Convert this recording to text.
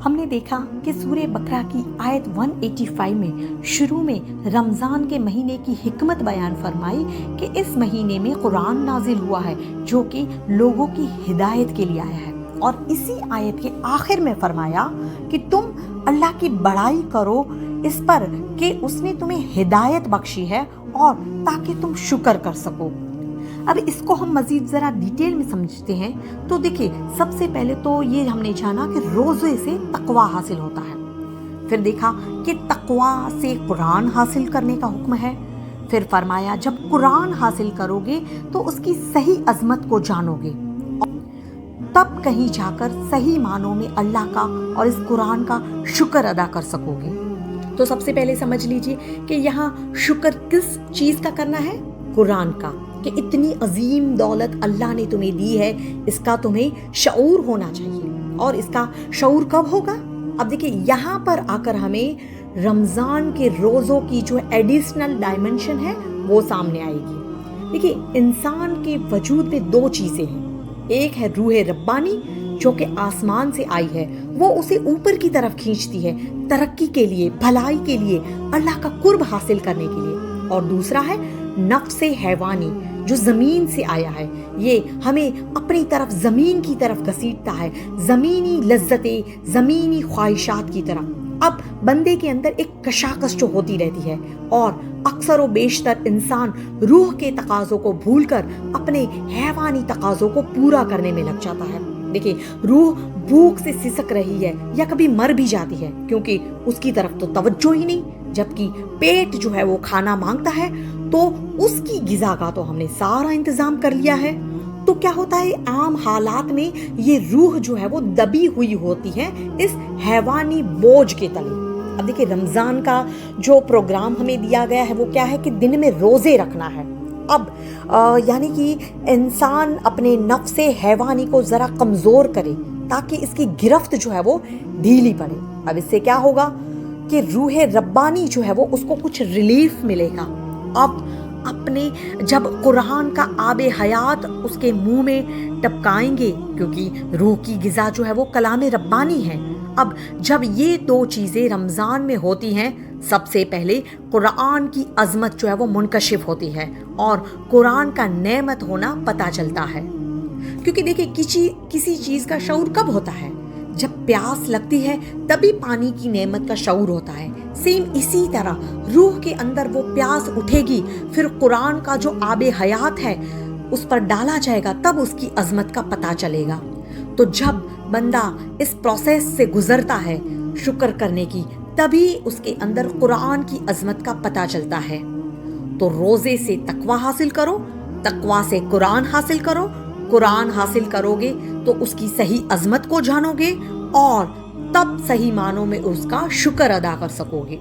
ہم نے دیکھا کہ سورہ بقرہ کی آیت 185 میں شروع میں رمضان کے مہینے کی حکمت بیان فرمائی کہ اس مہینے میں قرآن نازل ہوا ہے جو کہ لوگوں کی ہدایت کے لیے آیا ہے، اور اسی آیت کے آخر میں فرمایا کہ تم اللہ کی بڑائی کرو اس پر کہ اس نے تمہیں ہدایت بخشی ہے اور تاکہ تم شکر کر سکو۔ اب اس کو ہم مزید ذرا ڈیٹیل میں سمجھتے ہیں تو دیکھیں، سب سے پہلے تو یہ ہم نے جانا کہ روزے سے تقوی حاصل ہوتا ہے، پھر دیکھا کہ تقوی سے قرآن حاصل کرنے کا حکم ہے، پھر فرمایا جب قرآن حاصل کرو گے تو اس کی صحیح عظمت کو جانو گے، تب کہیں جا کر صحیح معنوں میں اللہ کا اور اس قرآن کا شکر ادا کر سکو گے۔ تو سب سے پہلے سمجھ لیجئے کہ یہاں شکر کس چیز کا کرنا ہے؟ قرآن کا، کہ اتنی عظیم دولت اللہ نے تمہیں دی ہے، اس کا تمہیں شعور ہونا چاہیے۔ اور اس کا شعور کب ہوگا؟ اب دیکھیں، یہاں پر آ کر ہمیں رمضان کے روزوں کی جو ایڈیشنل ڈائمنشن ہے وہ سامنے آئے گی۔ دیکھیں، انسان کے وجود میں دو چیزیں ہیں، ایک ہے روح ربانی جو کہ آسمان سے آئی ہے، وہ اسے اوپر کی طرف کھینچتی ہے ترقی کے لیے، بھلائی کے لیے، اللہ کا قرب حاصل کرنے کے لیے، اور دوسرا ہے نفس حیوانی جو زمین سے آیا ہے، یہ ہمیں اپنی طرف زمین کی طرف گھسیٹتا ہے، زمینی لذتیں، زمینی خواہشات کی طرف۔ اب بندے کے اندر ایک کشاکش جو ہوتی رہتی ہے، اور اکثر و بیشتر انسان روح کے تقاضوں کو بھول کر اپنے حیوانی تقاضوں کو پورا کرنے میں لگ جاتا ہے۔ دیکھیں، روح بھوک سے سسک رہی ہے یا کبھی مر بھی جاتی ہے کیونکہ اس کی طرف تو توجہ ہی نہیں، جبکہ پیٹ جو ہے وہ کھانا مانگتا ہے تو اس کی غذا کا تو ہم نے سارا انتظام کر لیا ہے۔ تو کیا ہوتا ہے، عام حالات میں یہ روح جو ہے وہ دبی ہوئی ہوتی ہے اس حیوانی بوجھ کے تلے۔ اب دیکھیں، رمضان کا جو پروگرام ہمیں دیا گیا ہے وہ کیا ہے کہ دن میں روزے رکھنا ہے۔ اب یعنی کہ انسان اپنے نفس حیوانی کو ذرا کمزور کرے تاکہ اس کی گرفت جو ہے وہ ڈھیلی پڑے۔ اب اس سے کیا ہوگا کہ روح ربانی جو ہے وہ اس کو کچھ ریلیف ملے گا۔ اب اپنے جب قرآن کا آب حیات اس کے منہ میں ٹپکائیں گے، کیونکہ روح کی غذا جو ہے وہ کلام ربانی ہے۔ اب جب یہ دو چیزیں رمضان میں ہوتی ہیں، سب سے پہلے قرآن کی عظمت جو ہے وہ منکشف ہوتی ہے اور قرآن کا نعمت ہونا پتہ چلتا ہے۔ کیونکہ دیکھیں، کسی چیز کا شعور کب ہوتا ہے؟ جب پیاس لگتی ہے تبھی پانی کی نعمت کا شعور ہوتا ہے۔ سیم اسی طرح روح کے اندر وہ پیاس اٹھے گی، پھر قرآن کا جو آب حیات ہے اس پر ڈالا جائے گا، تب اس کی عظمت کا پتہ چلے گا۔ تو جب بندہ اس پروسیس سے گزرتا ہے شکر کرنے کی، تبھی اس کے اندر قرآن کی عظمت کا پتہ چلتا ہے۔ تو روزے سے تقوی حاصل کرو، تقوی سے قرآن حاصل کرو، قرآن حاصل کرو گے تو اس کی صحیح عظمت کو جانو گے اور تب صحیح معنوں میں اس کا شکر ادا کر سکو گے۔